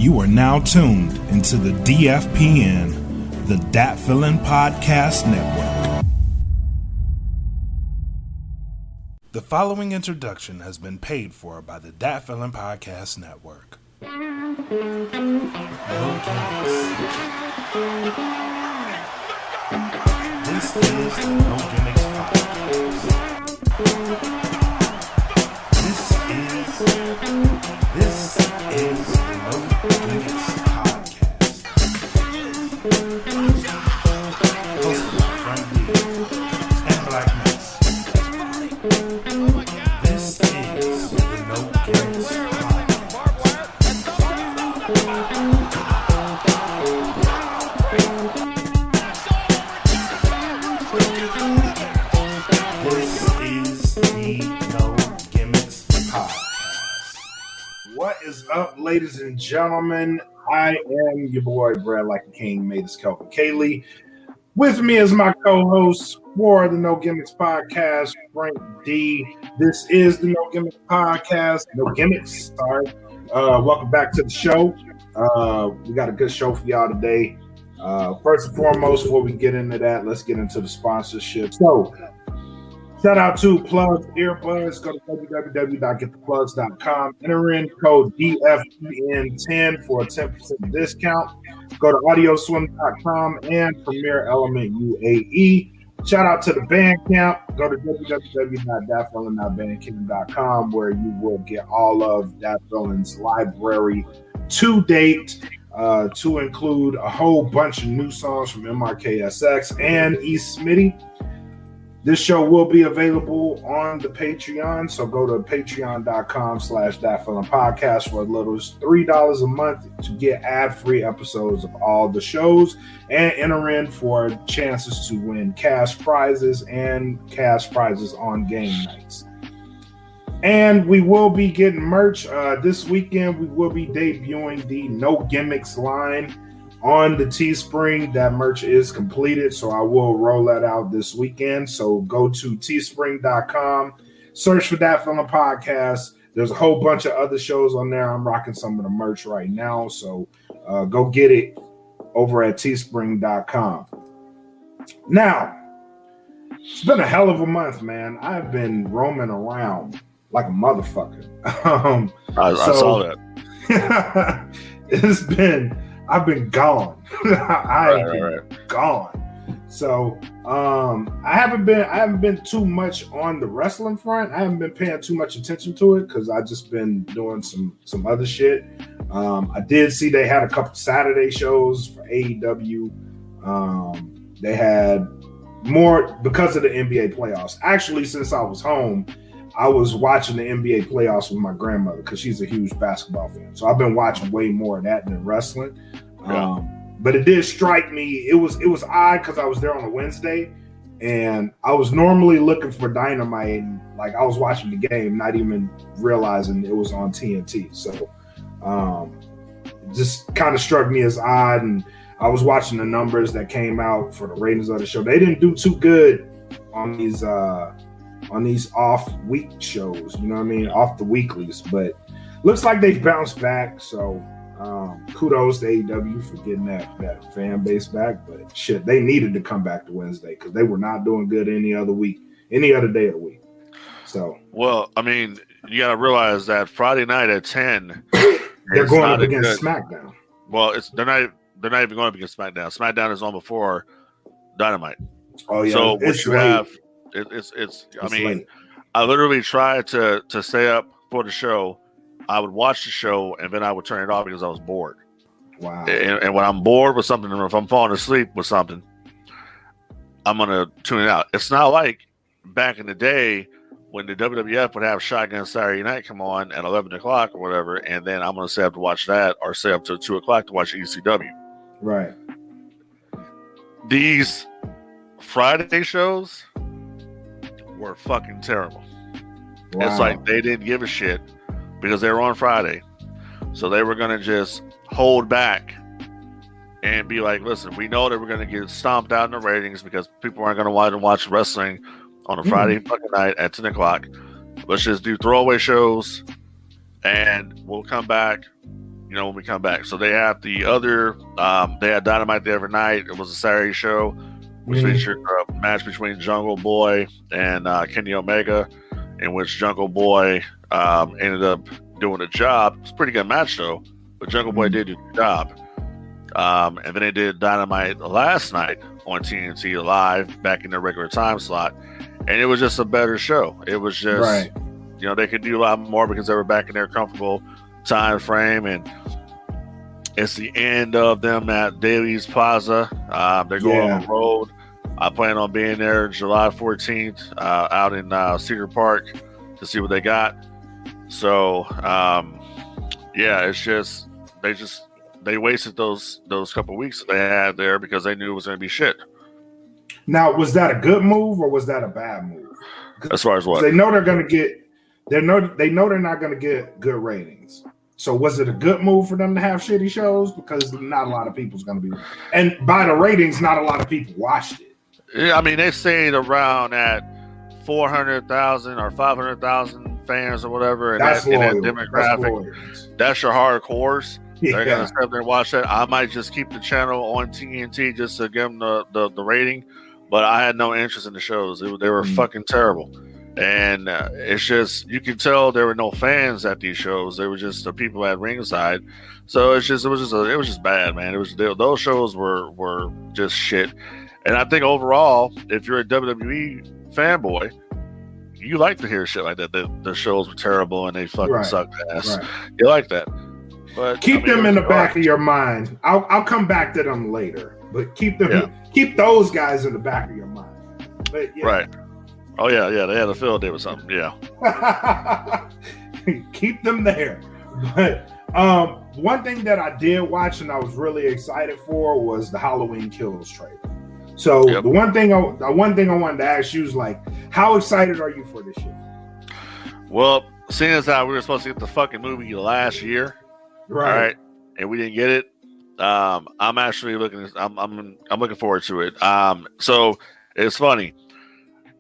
You are now tuned into the DFPN, the Dat Feelin' Podcast Network. The following introduction has been paid for by the Dat Feelin' Podcast Network. No gimmicks. This is the No Gimmicks Podcast. This is the No Gimmicks Podcast. Hosted by Frank Dee and Blak Makk. This is the No Gimmicks What is up, ladies and gentlemen? I am your boy, Brad Like a King, Mavis Kelvin Kaylee. With me is my co-host for the No Gimmicks Podcast, Frank Dee. This is the No Gimmicks Podcast. No Gimmicks, sorry. Welcome back to the show. We got a good show for y'all today. First and foremost, before we get into that, let's get into the sponsorship. So, shout out to Plugs Earbuds. Go to www.gettheplugs.com. Enter in code DFPN10 for a 10% discount. Go to audioswim.com and Premier Element UAE. Shout out to the Bandcamp. Go to www.datfeelin.bandcamp.com where you will get all of Dat Feelin's library to date, to include a whole bunch of new songs from MRKSX and E. Smitty. This show will be available on the Patreon, so go to patreon.com/datfeelinpodcast for as little as $3 a month to get ad-free episodes of all the shows and enter in for chances to win cash prizes and cash prizes on game nights. And we will be getting merch. This weekend, we will be debuting the No Gimmicks line on the Teespring. That merch is completed, so I will roll that out this weekend. So go to teespring.com, search for Dat Feelin' Podcast. There's a whole bunch of other shows on there. I'm rocking some of the merch right now, so go get it over at teespring.com. Now, it's been a hell of a month, man. I've been roaming around like a motherfucker. I saw that. I've been gone. I've been gone. So I haven't been too much on the wrestling front. I haven't been paying too much attention to it because I just been doing some other shit. I did see they had a couple Saturday shows for AEW. They had more because of the NBA playoffs. Actually, since I was home, I was watching the NBA playoffs with my grandmother because she's a huge basketball fan. So I've been watching way more of that than wrestling. Yeah. But it did strike me. It was odd because I was there on a Wednesday, and I was normally looking for Dynamite. And, like, I was watching the game, not even realizing it was on TNT. So it just kind of struck me as odd. And I was watching the numbers that came out for the ratings of the show. They didn't do too good on these off week shows, you know what I mean? Off the weeklies, but looks like they've bounced back. So kudos to AEW for getting that fan base back. But shit, they needed to come back to Wednesday because they were not doing good any other day of the week. So, well, I mean, you got to realize that Friday night at 10, they're going up against SmackDown. Well, they're not even going up against SmackDown. SmackDown is on before Dynamite. Oh yeah, so what you have. It's I mean, late. I literally tried to stay up for the show. I would watch the show and then I would turn it off because I was bored. Wow. And when I'm bored with something, or if I'm falling asleep with something, I'm going to tune it out. It's not like back in the day when the WWF would have Shotgun Saturday Night come on at 11 o'clock or whatever, and then I'm going to stay up to watch that or stay up till 2 o'clock to watch ECW. Right. These Friday shows were fucking terrible. Wow. It's like they didn't give a shit because they were on Friday. So they were going to just hold back and be like, listen, we know that we're going to get stomped out in the ratings because people aren't going to want to watch wrestling on a Friday fucking night at 10 o'clock. Let's just do throwaway shows and we'll come back when we come back. So they had the other, they had Dynamite the Every Night. It was a Saturday show, which featured a match between Jungle Boy and Kenny Omega, in which Jungle Boy ended up doing a job. It was a pretty good match though, but Jungle Boy did do the job. And then they did Dynamite last night on TNT Live back in their regular time slot, and it was just a better show. It was just, they could do a lot more because they were back in their comfortable time frame, and it's the end of them at Daly's Plaza. They're going on the road. I plan on being there July 14th out in Cedar Park to see what they got. So, it's just they wasted those couple weeks that they had there because they knew it was going to be shit. Now, was that a good move or was that a bad move? As far as what? They know they're going to get, they know they're not going to get good ratings. So was it a good move for them to have shitty shows? Because not a lot of people's going to be, and by the ratings, not a lot of people watched it. Yeah, I mean, they stayed around at 400,000 or 500,000 fans or whatever, and that's in that demographic, that's your hardcores. They're gonna sit there and watch that. I might just keep the channel on TNT just to give them the rating, but I had no interest in the shows. They were fucking terrible, and it's just, you can tell there were no fans at these shows. They were just the people at ringside. So it was just bad, man. Those shows were just shit. And I think overall, if you're a WWE fanboy, you like to hear shit like that. The shows were terrible and they fucking sucked ass. Right. You like that. But keep them in the back of your mind. I'll come back to them later, but keep those guys in the back of your mind. But right. Oh yeah, they had a field day with something. Yeah. Keep them there. But one thing that I did watch and I was really excited for was the Halloween Kills trailer. So the one thing I wanted to ask you is, like, how excited are you for this shit? Well, seeing as how we were supposed to get the fucking movie last year, right, and we didn't get it, I'm actually looking. I'm looking forward to it. So it's funny.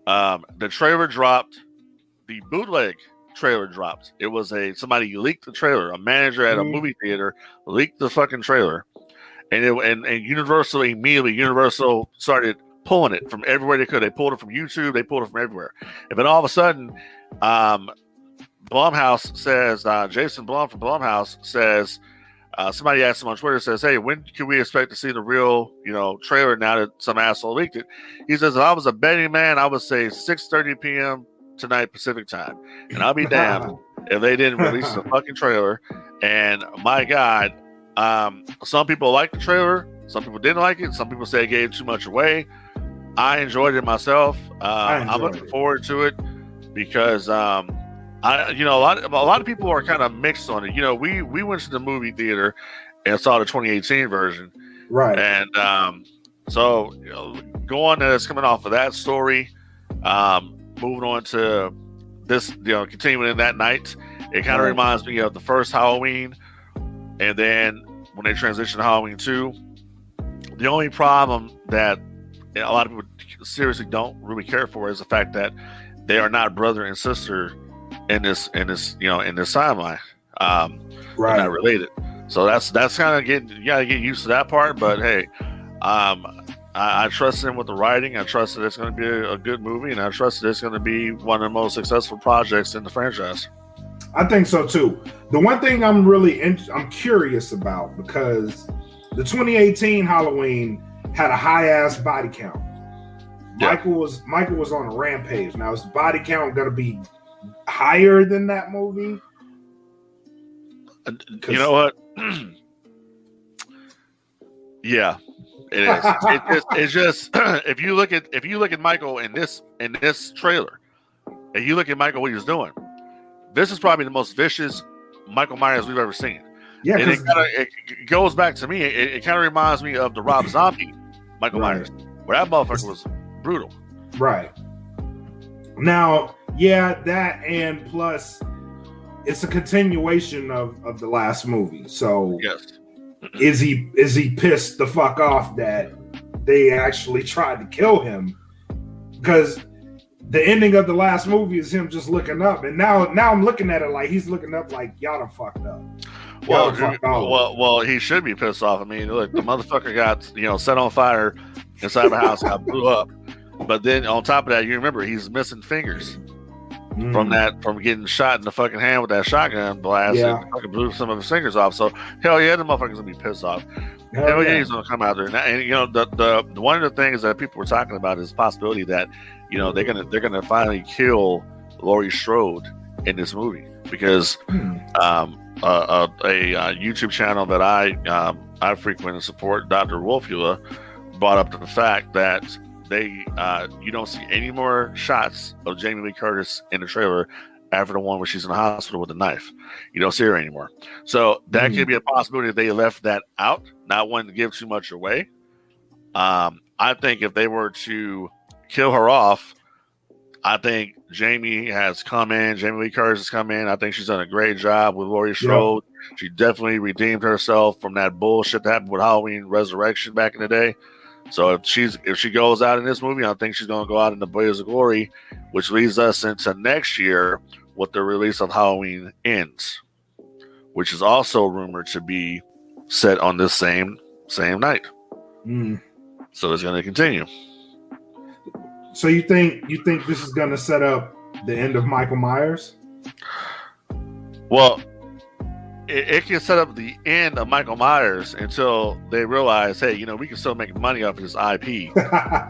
The trailer dropped. The bootleg trailer dropped. It was somebody leaked the trailer. A manager at a movie theater leaked the fucking trailer. And Universal started pulling it from everywhere they could. They pulled it from YouTube. They pulled it from everywhere. And then all of a sudden, Blumhouse says, Jason Blum from Blumhouse says, somebody asked him on Twitter, says, hey, when can we expect to see the real, trailer now that some asshole leaked it? He says, if I was a betting man, I would say 6:30 p.m. tonight Pacific time. And I'll be damned if they didn't release the fucking trailer. And my God, some people liked the trailer, some people didn't like it, some people say it gave too much away. I enjoyed it myself. I'm looking forward to it because a lot of people are kind of mixed on it. We went to the movie theater and saw the 2018 version, right? And so going that's coming off of that story, moving on to this, continuing in that night, it kind of reminds me of the first Halloween. And then when they transitioned to Halloween 2, the only problem that a lot of people seriously don't really care for is the fact that they are not brother and sister in this timeline. They're not related. So that's kind of you gotta get used to that part. But hey, I trust him with the writing. I trust that it's going to be a good movie, and I trust that it's going to be one of the most successful projects in the franchise. I think so too. The one thing I'm curious about, because the 2018 Halloween had a high ass body count. Yeah. Michael was on a rampage. Now, is the body count going to be higher than that movie? You know what? Yeah, it is. It's just if you look at Michael in this trailer, and you look at Michael what he was doing. This is probably the most vicious Michael Myers we've ever seen. Yeah, and it goes back to me. It kind of reminds me of the Rob Zombie Michael Myers, where that motherfucker was brutal. Right. Now, yeah, that, and plus, it's a continuation of the last movie. So, yes, is he pissed the fuck off that they actually tried to kill him? Because the ending of the last movie is him just looking up, and now I'm looking at it like he's looking up like y'all done fucked up. Well, he should be pissed off. I mean, look, the motherfucker got set on fire inside the house, got blew up. But then on top of that, you remember he's missing fingers from getting shot in the fucking hand with that shotgun blast. Yeah. And fucking blew some of his fingers off. So hell yeah, the motherfucker's gonna be pissed off. Hell yeah, he's gonna come out there. And the one of the things that people were talking about is the possibility that they're gonna finally kill Laurie Strode in this movie because a YouTube channel that I frequent and support, Dr. Wolfula, brought up the fact that you don't see any more shots of Jamie Lee Curtis in the trailer after the one where she's in the hospital with a knife. You don't see her anymore. So that could be a possibility that they left that out, not wanting to give too much away. I think if they were to kill her off, I think Jamie Lee Curtis has come in. I think she's done a great job with Laurie Strode. Yep. She definitely redeemed herself from that bullshit that happened with Halloween Resurrection back in the day. So if she goes out in this movie, I think she's going to go out in the blaze of glory, which leads us into next year with the release of Halloween Ends, which is also rumored to be set on this same night. So it's going to continue. So you think this is going to set up the end of Michael Myers? Well, it can set up the end of Michael Myers until they realize, hey, we can still make money off of this IP.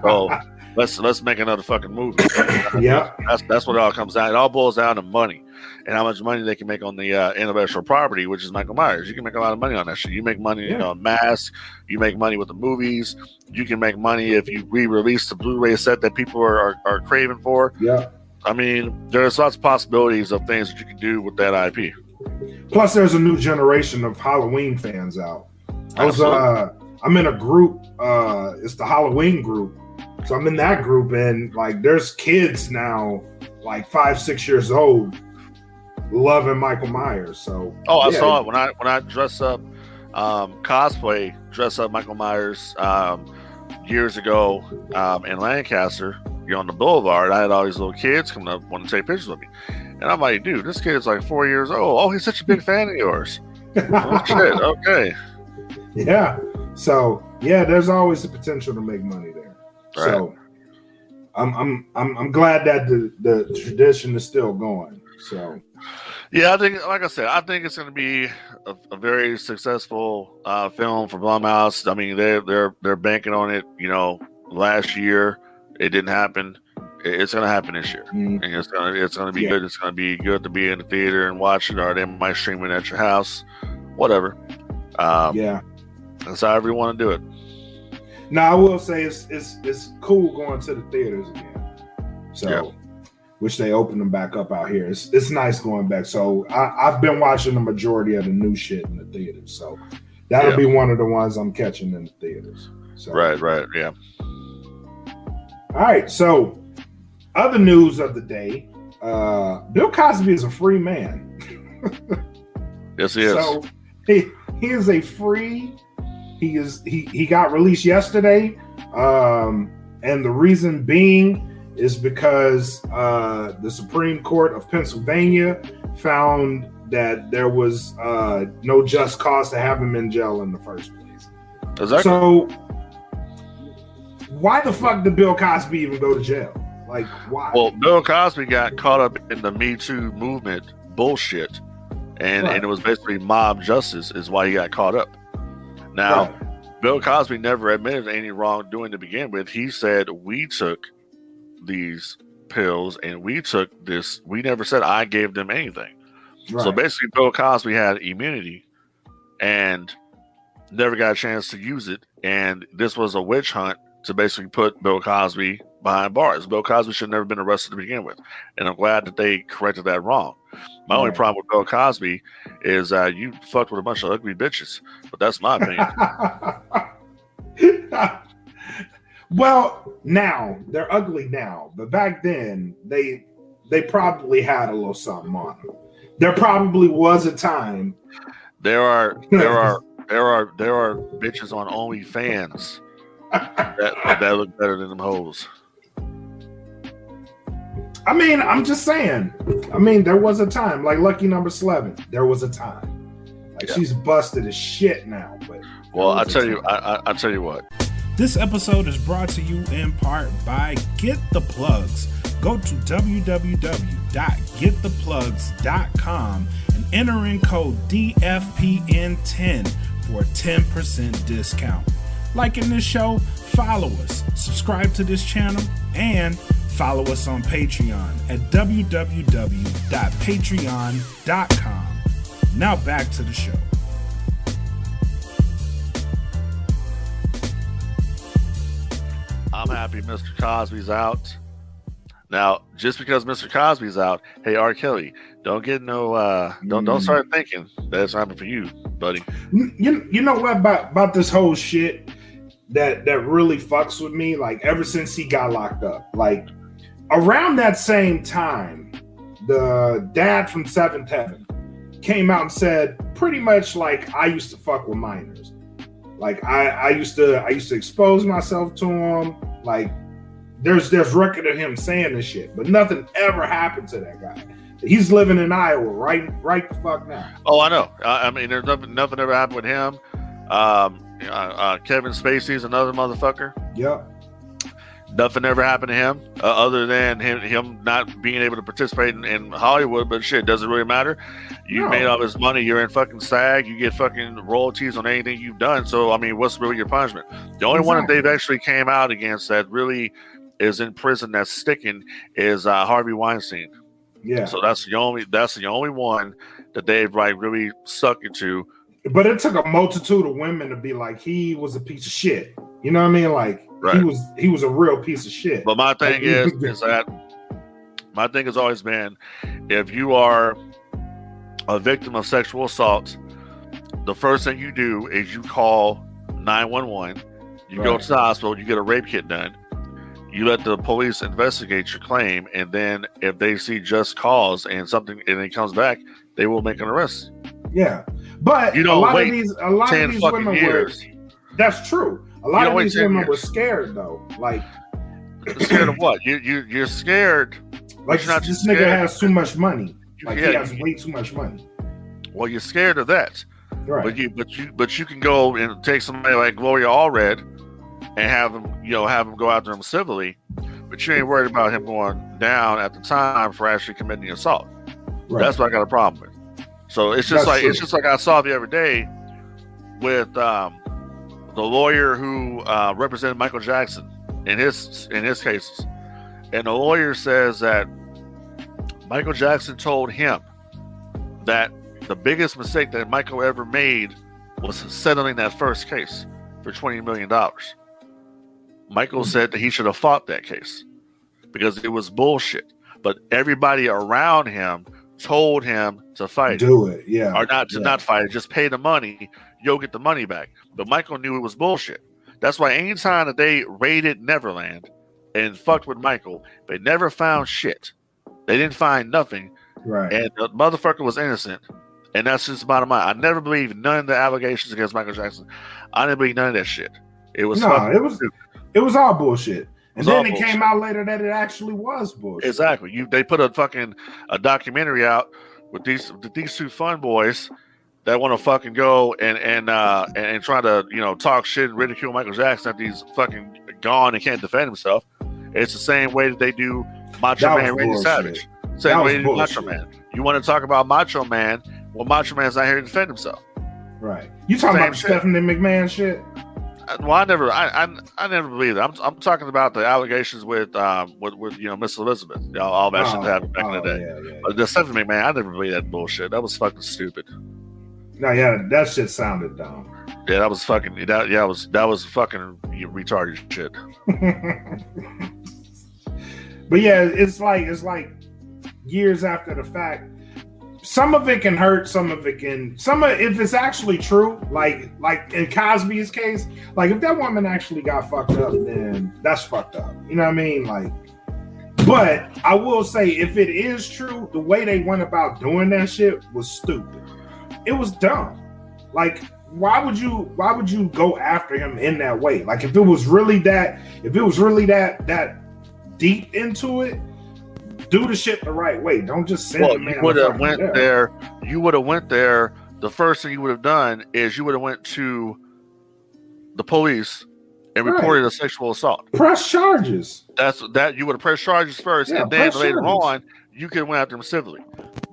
So let's make another fucking movie. Yeah, that's what it all comes down. It all boils down to money and how much money they can make on the intellectual property, which is Michael Myers. You can make a lot of money on that shit. You make money on Mask. You make money with the movies. You can make money if you re-release the Blu-ray set that people are craving for. Yeah, I mean, there's lots of possibilities of things that you can do with that IP. Plus, there's a new generation of Halloween fans out. I'm in a group. It's the Halloween group. So I'm in that group, and like, there's kids now, like 5-6 years old, loving Michael Myers. So I saw it when I dress up, dress up Michael Myers years ago in Lancaster. You're on the boulevard. I had all these little kids coming up wanting to take pictures with me. And I'm like, dude, this kid's like 4 years old. Oh, he's such a big fan of yours. Oh, shit. Okay. Yeah. So there's always the potential to make money there. Right. So I'm glad that the tradition is still going. So yeah, I think, like I said, I think it's going to be a very successful film for Blumhouse. I mean, they're banking on it. Last year it didn't happen. It's going to happen this year, and it's going to be good. It's going to be good to be in the theater and watch it, or they might stream it at your house, whatever. That's however you want to do it. Now, I will say it's cool going to the theaters again. So, which they opened them back up out here. It's nice going back. So I've been watching the majority of the new shit in the theaters. So that'll be one of the ones I'm catching in the theaters. So. Right, yeah. All right, so other news of the day, Bill Cosby is a free man. Yes, he is. So he is a free. He got released yesterday, and the reason being is because the Supreme Court of Pennsylvania found that there was no just cause to have him in jail in the first place. Exactly. So why the fuck did Bill Cosby even go to jail? Like, why? Well, Bill Cosby got caught up in the Me Too movement bullshit, and it was basically mob justice is why he got caught up. Now, Bill Cosby never admitted any wrongdoing to begin with. He said, we took these pills and we took this. We never said I gave them anything. Right. So basically, Bill Cosby had immunity and never got a chance to use it. And this was a witch hunt to basically put Bill Cosby behind bars. Bill Cosby should have never been arrested to begin with. And I'm glad that they corrected that wrong. My only problem with Bill Cosby is you fucked with a bunch of ugly bitches. But that's my opinion. Well, now they're ugly now, but back then they probably had a little something on them. There probably was a time. There are bitches on OnlyFans that look better than them hoes. I mean, I'm just saying. I mean, there was a time, like Lucky Number 11. There was a time. Like she's busted as shit now. But well, I tell you what. This episode is brought to you in part by Get the Plugs. Go to www.gettheplugs.com and enter in code DFPN10 for a 10% discount. Liking this show, follow us, subscribe to this channel, and follow us on Patreon at www.patreon.com. Now back to the show. I'm happy Mr. Cosby's out. Now, just because Mr. Cosby's out, hey R. Kelly, don't get no don't start thinking that's happening for you, buddy. You know what about this whole shit that really fucks with me? Like ever since he got locked up, like around that same time, the dad from Seventh Heaven came out and said pretty much like I used to fuck with minors. Like I used to expose myself to him. Like there's record of him saying this shit, but nothing ever happened to that guy. He's living in Iowa right the fuck now. Oh, I know. I mean, there's nothing ever happened with him. Kevin Spacey's another motherfucker. Yep. Nothing ever happened to him other than him not being able to participate in Hollywood, but shit, doesn't really matter. You made all this money, you're in fucking SAG, you get fucking royalties on anything you've done. So, I mean, what's really your punishment? The only one that they've actually came out against that really is in prison that's sticking is Harvey Weinstein. Yeah. So that's the only one that they've like really stuck into. But it took a multitude of women to be like, he was a piece of shit. You know what I mean? Like right. he was a real piece of shit. But my thing is that my thing has always been, if you are a victim of sexual assault, the first thing you do is you call 911. You go to the hospital, you get a rape kit done. You let the police investigate your claim, and then if they see just cause and it comes back, they will make an arrest. Yeah, but you don't a lot wait of these 10 fucking women years. That's true. A lot of these women were scared though. Like scared of what? You're scared. Like this nigga has too much money. Like he has way too much money. Well, you're scared of that. Right. But you can go and take somebody like Gloria Allred and have him go after him civilly, but you ain't worried about him going down at the time for actually committing the assault. Right. That's what I got a problem with. So it's just like I saw the other day with the lawyer who represented Michael Jackson in his cases, and the lawyer says that Michael Jackson told him that the biggest mistake that Michael ever made was settling that first case for $20 million. Michael said that he should have fought that case because it was bullshit. But everybody around him told him to fight it, or not fight it. Just pay the money, you'll get the money back. But Michael knew it was bullshit. That's why anytime that they raided Neverland and fucked with Michael, they never found shit. They didn't find nothing. Right. And the motherfucker was innocent. And that's just the bottom line. I never believed none of the allegations against Michael Jackson. I didn't believe none of that shit. It was it was all bullshit. And then it came out later that it actually was bullshit. Exactly. They put a documentary out with these two fun boys that want to fucking go and try to talk shit and ridicule Michael Jackson after he's fucking gone and can't defend himself. It's the same way that they do Macho Man Randy Savage. Same way they do Macho Man. You want to talk about Macho Man? Well, Macho Man's not here to defend himself. Right. You talking about the Stephanie McMahon shit? Well, I never believed it. I'm talking about the allegations with Miss Elizabeth. All that shit that happened back in the day. Yeah. But the Stephanie McMahon, I never believed that bullshit. That was fucking stupid. No, yeah, that shit sounded dumb. Yeah, that was fucking that was fucking retarded shit. But yeah, it's like years after the fact. Some of it can hurt, if it's actually true, like in Cosby's case, like if that woman actually got fucked up, then that's fucked up. You know what I mean? Like, but I will say, if it is true, the way they went about doing that shit was stupid. It was dumb. Like, why would you go after him in that way? Like, if it was really that deep into it, do the shit the right way. Don't just send him. You would have went there the the first thing you would have done is you would have went to the police and reported a sexual assault. Press charges. That you would have pressed charges first, and then later on you could have went after them civilly.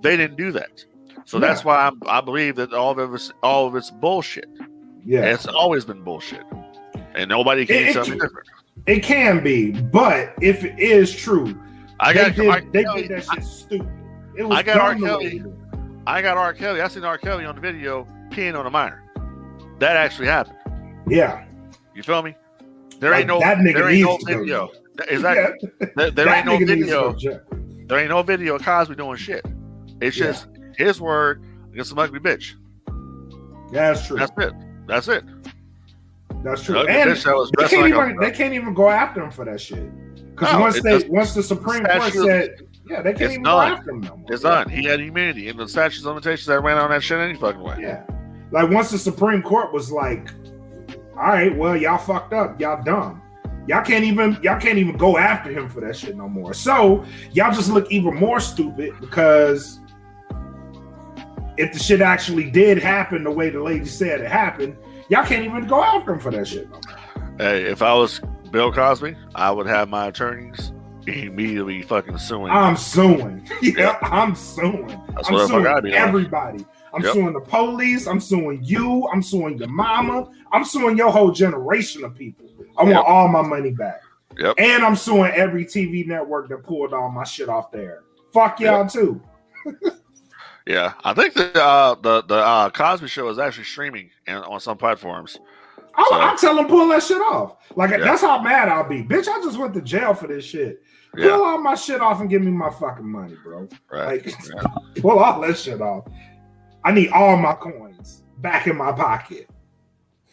They didn't do that, so that's why I believe that all of it's bullshit. Yeah, it's always been bullshit, and nobody can tell me different. It can be, but if it is true, they did that shit stupid. It was R. Kelly. I got R. Kelly. I seen R. Kelly on the video peeing on a minor. That actually happened. Yeah. You feel me? There ain't no video. Exactly. There ain't no video. There ain't no video of Cosby doing shit. It's just his word against some ugly bitch. Yeah, that's true. That's it. That's true. And they can't even go after him for that shit. Because once the Supreme Court said, they can't even go after him no more. It's done. He had immunity, and the statute of limitations that ran on that shit any fucking way. Yeah. Like once the Supreme Court was like, all right, well, y'all fucked up, y'all dumb. Y'all can't even go after him for that shit no more. So y'all just look even more stupid because if the shit actually did happen the way the lady said it happened, y'all can't even go after him for that shit no more. Hey, if I was Bill Cosby, I would have my attorneys immediately fucking suing. I'm suing. I'm suing. I'm suing everybody. I'm suing the police. I'm suing you. I'm suing your mama. I'm suing your whole generation of people. I want all my money back. Yep. And I'm suing every TV network that pulled all my shit off there. Fuck y'all too. Yeah, I think the Cosby Show is actually streaming on some platforms. I'll tell them pull that shit off. Like that's how mad I'll be. Bitch, I just went to jail for this shit. Pull all my shit off and give me my fucking money, bro. Right. Like, pull all that shit off. I need all my coins back in my pocket.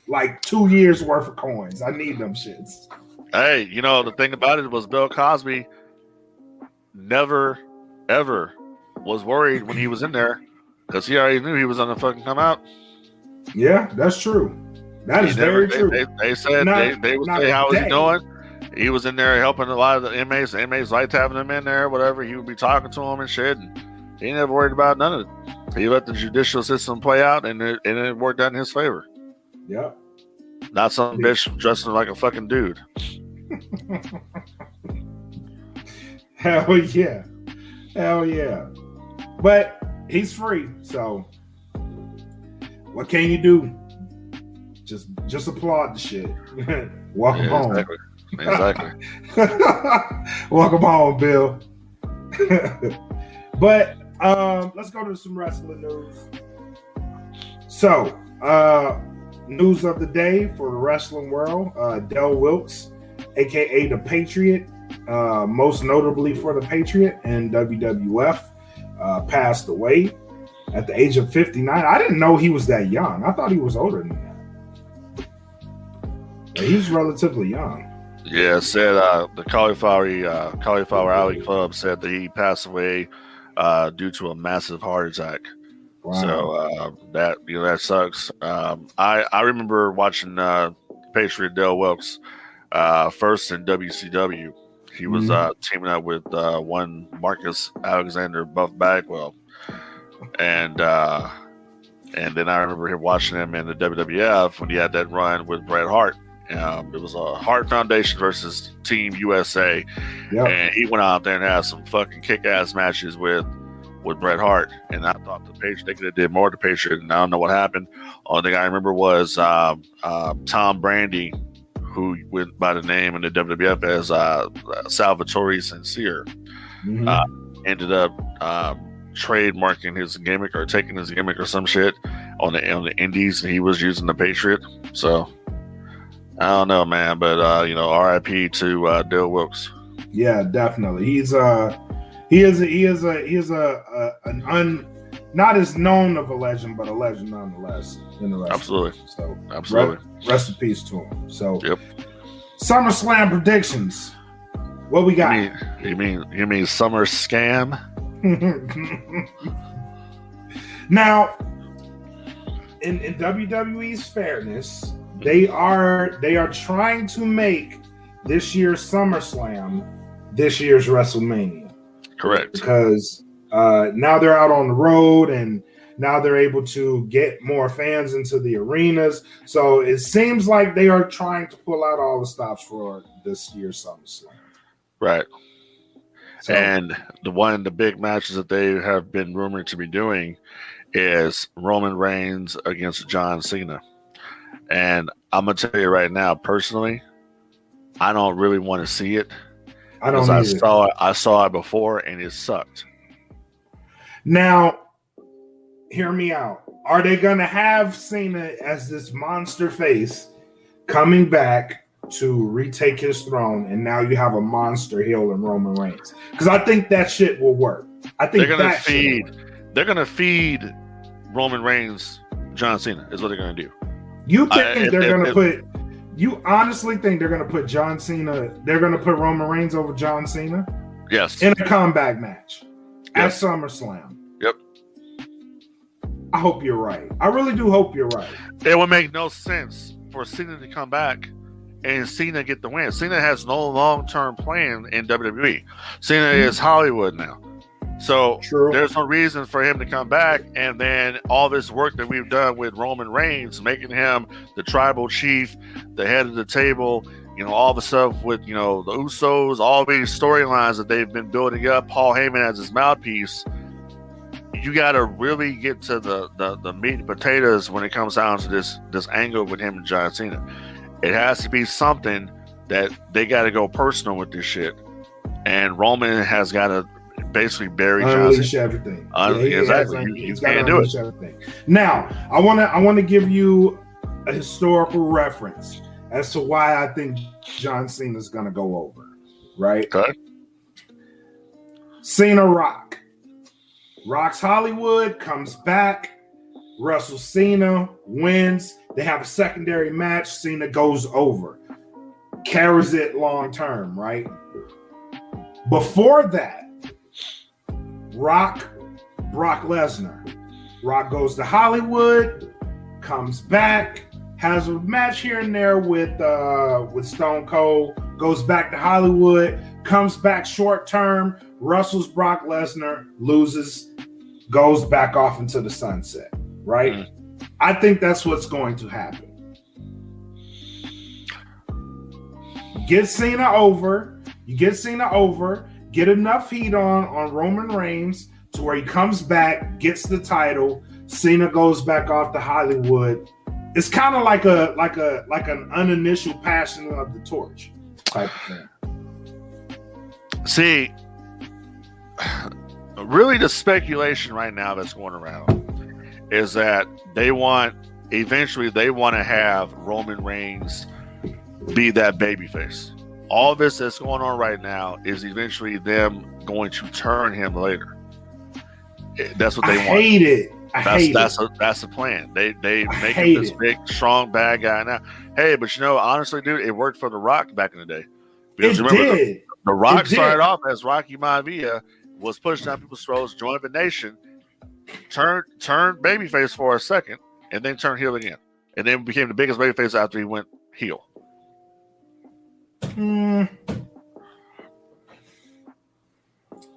Like 2 years worth of coins. I need them shits. Hey, the thing about it was Bill Cosby never, ever was worried when he was in there because he already knew he was going to fucking come out. Yeah, that's true. That is very true. They said they would say how was he doing. He was in there helping a lot of the inmates. The inmates liked having him in there, whatever. He would be talking to them and shit. And he never worried about none of it. He let the judicial system play out, and it worked out in his favor. Yeah. Not some bitch dressing like a fucking dude. Hell yeah. Hell yeah. But he's free, so what can you do? Just applaud the shit. Welcome home. Exactly. Welcome home, Bill. But let's go to some wrestling news. So, news of the day for the wrestling world: Del Wilkes, aka the Patriot, most notably for the Patriot and WWF, passed away at the age of 59. I didn't know he was that young. I thought he was older than that. But he's relatively young. Yeah, said the Cauliflower Alley Club said that he passed away due to a massive heart attack. Wow. So that sucks. I remember watching Patriot Del Wilkes first in WCW. He was teaming up with one Marcus Alexander Buff Bagwell, and then I remember him watching him in the WWF when he had that run with Bret Hart. It was a Hart Foundation versus Team USA, and he went out there and had some fucking kick-ass matches with Bret Hart. And I thought the Patriot, they could have did more to Patriot, and I don't know what happened. Only thing I remember was Tom Brady, who went by the name in the WWF as Salvatore Sincere, ended up trademarking his gimmick or taking his gimmick or some shit on the Indies, and he was using the Patriot. So I don't know, man, but R.I.P. to Del Wilkes. Yeah, definitely. He is not as known of a legend, but a legend nonetheless. In the wrestling. Absolutely. So absolutely. Rest in peace to him. So SummerSlam predictions. What we got? You mean Summer Scam? Now, in WWE's fairness, they are trying to make this year's SummerSlam this year's WrestleMania. Correct. Because now they're out on the road and Now they're able to get more fans into the arenas. So it seems like they are trying to pull out all the stops for this year's SummerSlam. Right. So, And the big matches that they have been rumored to be doing is Roman Reigns against John Cena. And I'm gonna tell you right now, personally, I don't really want to see it. I don't either. I saw it before and it sucked. Now, hear me out. Are they gonna have Cena as this monster face coming back to retake his throne, and now you have a monster heel in Roman Reigns? Because I think that shit will work. I think they're gonna feed Roman Reigns John Cena is what they're gonna do. You think you honestly think they're gonna put John Cena, they're gonna put Roman Reigns over John Cena? Yes. In a comeback match at Yes. SummerSlam. Yep. I hope you're right. I really do hope you're right. It would make no sense for Cena to come back and Cena get the win. Cena has no long-term plan in WWE. Cena is Hollywood now. So True. There's no reason for him to come back, and then all this work that we've done with Roman Reigns, making him the tribal chief, the head of the table, all the stuff with, the Usos, all these storylines that they've been building up, Paul Heyman as his mouthpiece. You got to really get to the meat and potatoes when it comes down to this angle with him and John Cena. It has to be something that they got to go personal with this shit. And Roman has got to basically bury unleash John Cena. Everything. Exactly. You can't do it. Everything. Now, I want to give you a historical reference as to why I think John Cena is going to go over. Right? Okay. Cena Rock. Rock's Hollywood, comes back, wrestles Cena, wins. They have a secondary match. Cena goes over, carries it long term, right? Before that, Brock Lesnar. Rock goes to Hollywood, comes back, has a match here and there with Stone Cold, goes back to Hollywood, comes back short term, wrestles Brock Lesnar, loses, goes back off into the sunset, right? Mm-hmm. I think that's what's going to happen. Get Cena over, get enough heat on Roman Reigns to where he comes back, gets the title, Cena goes back off to Hollywood. It's kind of like an uninitial passing of the torch type of thing. See, really the speculation right now that's going around is that eventually they want to have Roman Reigns be that babyface. All this that's going on right now is eventually them going to turn him later. That's what they want. I hate it. That's the plan. They make him this big, strong, bad guy now. Hey, but honestly, dude, it worked for The Rock back in the day. Because The Rock started off as Rocky Maivia, was pushed down people's throats, joined the Nation, turned babyface for a second, and then turned heel again, and then became the biggest babyface after he went heel.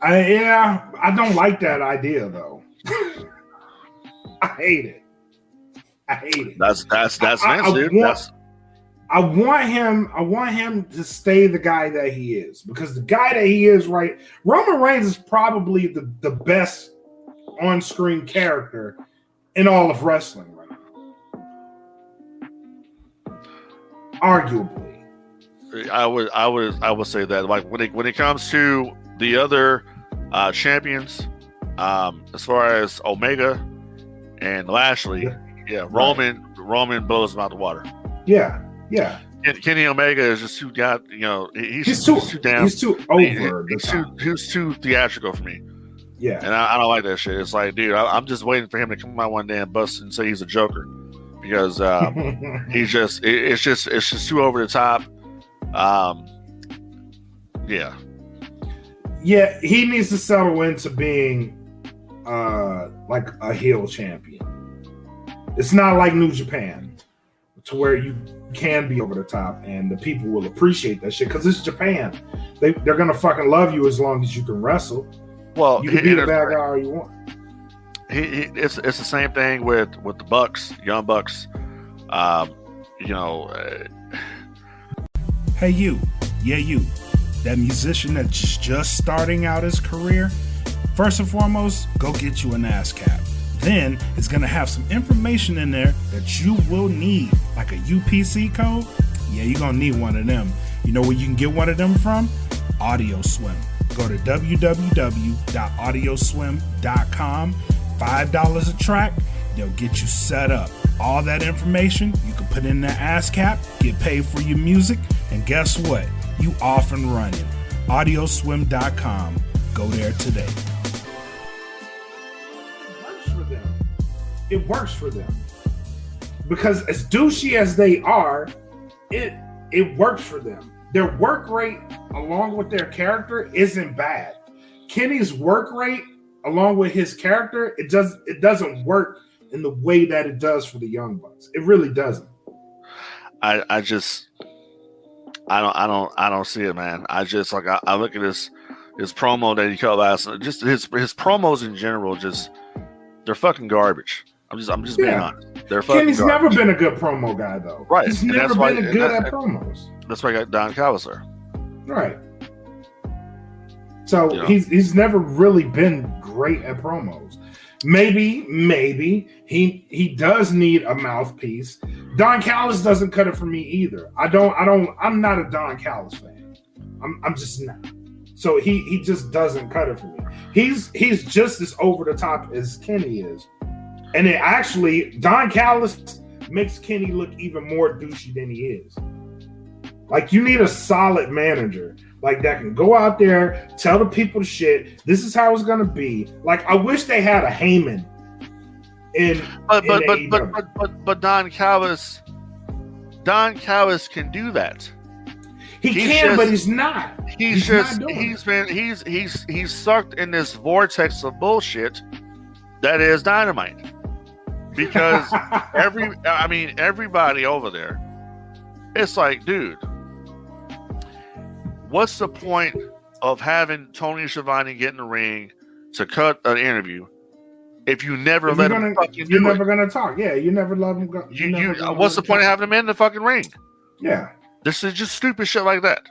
I don't like that idea though. I hate it. That's Vince, dude. I want him to stay the guy that he is, because the guy that he is, right? Roman Reigns is probably the best on-screen character in all of wrestling right now. Arguably. I would say that, like, when it comes to the other champions, as far as Omega and Lashley, Roman blows him out the water. Yeah. Kenny Omega is just too he's too over. He's too theatrical for me. Yeah, and I don't like that shit. It's like, dude, I'm just waiting for him to come out one day and bust and say he's a Joker, because it's just too over the top. Yeah, he needs to settle into being like a heel champion. It's not like New Japan, to where you can be over the top and the people will appreciate that shit, because it's Japan. They're gonna fucking love you as long as you can wrestle. Well, you can be the bad guy all you want. it's the same thing with the Bucks, Young Bucks. Hey, you. Yeah, you. That musician that's just starting out his career. First and foremost, go get you an ASCAP. Then it's going to have some information in there that you will need, like a UPC code. Yeah, you're going to need one of them. You know where you can get one of them from? AudioSwim. Go to www.audioswim.com. $5 a track. They'll get you set up. All that information you can put in the ASCAP, get paid for your music, and guess what? You off and running. Audioswim.com. Go there today. It works for them. Because as douchey as they are, it works for them. Their work rate, along with their character, isn't bad. Kenny's work rate, along with his character, it doesn't work in the way that it does for the Young Bucks. It really doesn't. I don't see it, man. I look at his promo that he cut last night. Just his promos in general, they're fucking garbage. I'm just being honest. They're fucking Kenny's garbage. never been a good promo guy, though. Right. He's never been good at promos. That's why I got Don Callis. Right. So he's never really been great at promos. Maybe he does need a mouthpiece. Don Callis doesn't cut it for me either. I'm not a Don Callis fan. I'm just not. So he just doesn't cut it for me. He's just as over the top as Kenny is. And it actually, Don Callis makes Kenny look even more douchey than he is. Like, you need a solid manager, like, that can go out there, tell the people the shit. This is how it's gonna be. Like, I wish they had a Heyman but Don Callis can do that. But he's not. He's sucked in this vortex of bullshit that is Dynamite. Because everybody over there, it's like, dude, what's the point of having Tony Schiavone get in the ring to cut an interview if you never let him fucking do it? You're never gonna talk. Yeah, you never let him go. What's the point of having him in the fucking ring? Yeah. This is just stupid shit like that.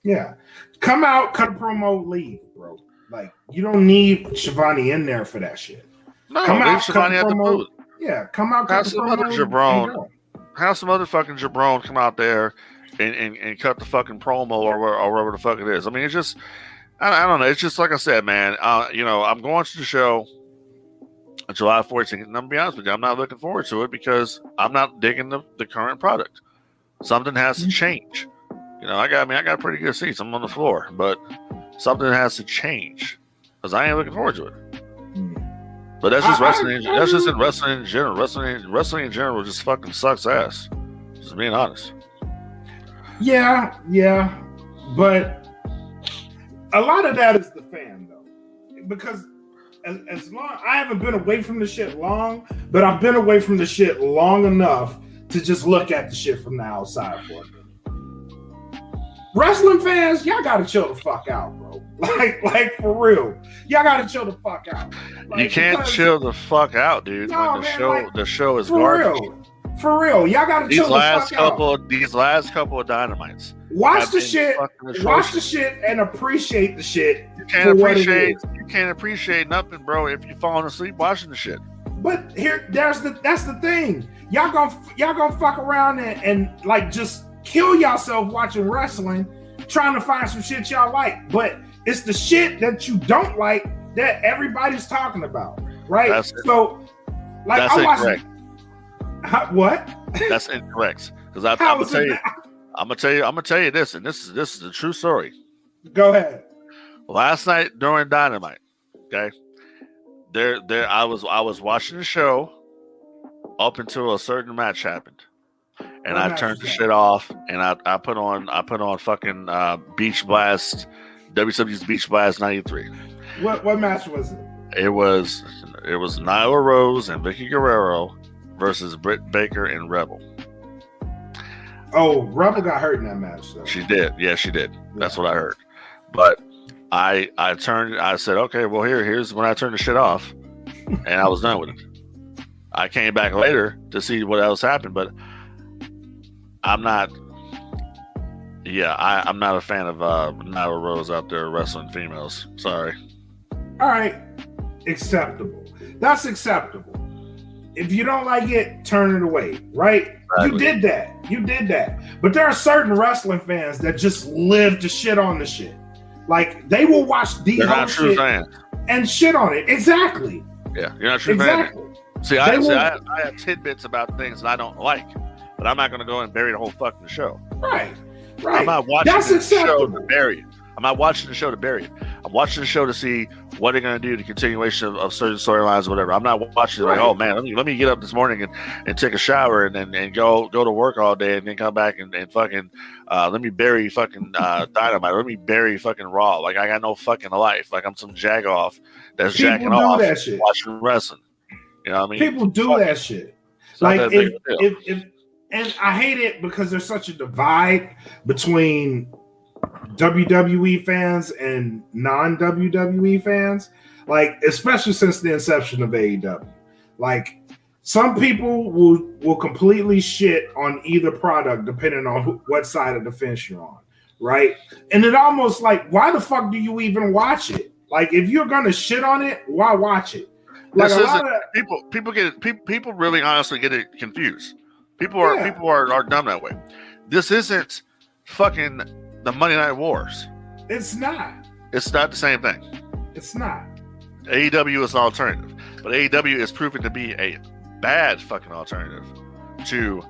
Yeah. Come out, cut a promo, leave, bro. Like, you don't need Schiavone in there for that shit. No, come out, Schiavone at the booth. Yeah, come out, have some other jabron. Have some other fucking jabron come out there and cut the fucking promo or whatever the fuck it is. I mean, it's just, I don't know. It's just like I said, man. I'm going to the show on July 14th, and I'm gonna be honest with you, I'm not looking forward to it because I'm not digging the current product. Something has to change. I got pretty good seats. I'm on the floor, but something has to change because I ain't looking forward to it. But that's just wrestling. That's just in wrestling in general. Wrestling in general just fucking sucks ass. Just being honest. Yeah, but a lot of that is the fan though, because as long I haven't been away from the shit long, but I've been away from the shit long enough to just look at the shit from the outside for a minute. Wrestling fans, y'all gotta chill the fuck out, bro. Like for real, y'all gotta chill the fuck out. You can't chill the fuck out, dude. When the show is garbage. For real, y'all gotta chill the fuck out. These last couple of Dynamites. Watch the shit and appreciate the shit. You can't appreciate nothing, bro, if you're falling asleep watching the shit. But that's the thing. Y'all gonna fuck around and like just kill yourself watching wrestling, trying to find some shit y'all like. But it's the shit that you don't like that everybody's talking about, right? That's incorrect. What? That's incorrect. Because I'm gonna tell you this, and this is a true story. Go ahead. Last night during Dynamite, okay, I was watching the show up until a certain match happened, and I turned the shit off, and I put on fucking Beach Blast, WWE's Beach Blast '93. What match was it? It was Nyla Rose and Vicky Guerrero versus Britt Baker and Rebel. Oh, Rebel got hurt in that match, though. She did. Yeah, she did. That's what I heard. But I said, okay, well, here's when I turned the shit off. and I was done with it. I came back later to see what else happened, but I'm not. Yeah, I'm not a fan of Nyla Rose out there wrestling females. Sorry. All right, acceptable. That's acceptable. If you don't like it, turn it away. Right? Exactly. You did that. But there are certain wrestling fans that just live to shit on the shit. Like they will watch the whole shit and shit on it. Exactly. Yeah, you're not true fan. See, I have tidbits about things that I don't like, but I'm not going to go and bury the whole fucking show. Right. I'm not watching the show to bury it. I'm not watching the show to bury it. I'm watching the show to see what they're going to do, the continuation of certain storylines or whatever. I'm not watching it like, oh man, let me get up this morning and take a shower and go to work all day and then come back and fucking let me bury fucking Dynamite. Let me bury fucking Raw. Like I got no fucking life. Like I'm some jagoff that's jacking off watching wrestling. You know what I mean? People do that shit. Like if and I hate it because there's such a divide between WWE fans and non-WWE fans. Like, especially since the inception of AEW. Like, some people will completely shit on either product depending on what side of the fence you're on, right? And it almost like, why the fuck do you even watch it? Like, if you're gonna shit on it, why watch it? Like people really honestly get it confused. People are dumb that way. This isn't fucking the Monday Night Wars. It's not. It's not the same thing. It's not. AEW is an alternative, but AEW is proven to be a bad fucking alternative to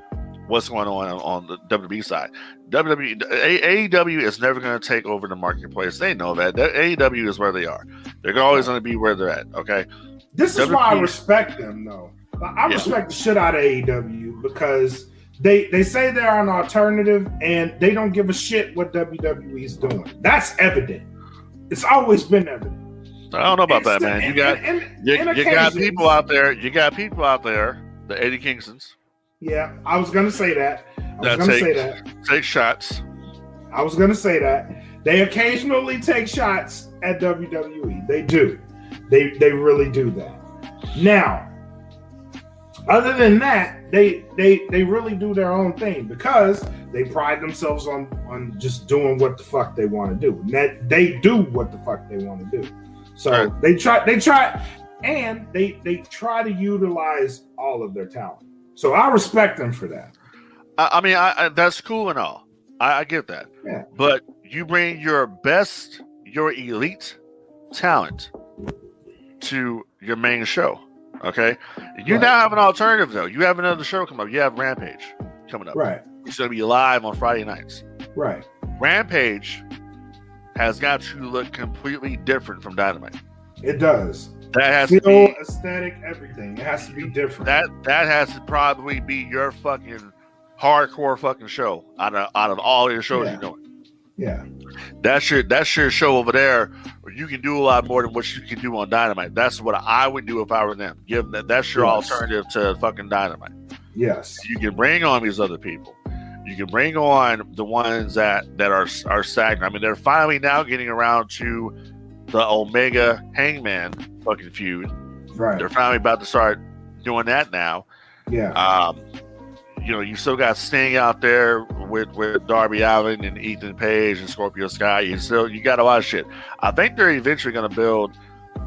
what's going on the WWE side. AEW is never going to take over the marketplace. They know that. AEW is where they are. They're always going to be where they're at. Okay. This is why I respect them, though. I respect the shit out of AEW because they say they're an alternative and they don't give a shit what WWE is doing. That's evident. It's always been evident. I don't know about that, man. You got people out there. You got people out there, the Eddie Kingstons. Yeah, I was gonna say that. Take shots. I was gonna say that. They occasionally take shots at WWE. They do. They really do that. Now, other than that, they really do their own thing because they pride themselves on just doing what the fuck they want to do. And that they do what the fuck they want to do. So they try and they try to utilize all of their talent. So I respect them for that. I mean, that's cool and all. I get that. Yeah. But you bring your best, your elite talent to your main show. Okay, you now have an alternative though. You have another show coming up. You have Rampage coming up. Right. It's going to be live on Friday nights. Right. Rampage has got to look completely different from Dynamite. It does. That has to be aesthetic, everything. It has to be different. That has to probably be your fucking hardcore fucking show out of all your shows you're doing. Yeah. That's your show over there where you can do a lot more than what you can do on Dynamite. That's what I would do if I were them. That's your alternative to fucking Dynamite. Yes. You can bring on these other people. You can bring on the ones that are stagnant. I mean, they're finally now getting around to the Omega Hangman fucking feud. Right. They're finally about to start doing that now. Yeah. You still got Sting out there with Darby Allin and Ethan Page and Scorpio Sky. You got a lot of shit. I think they're eventually going to build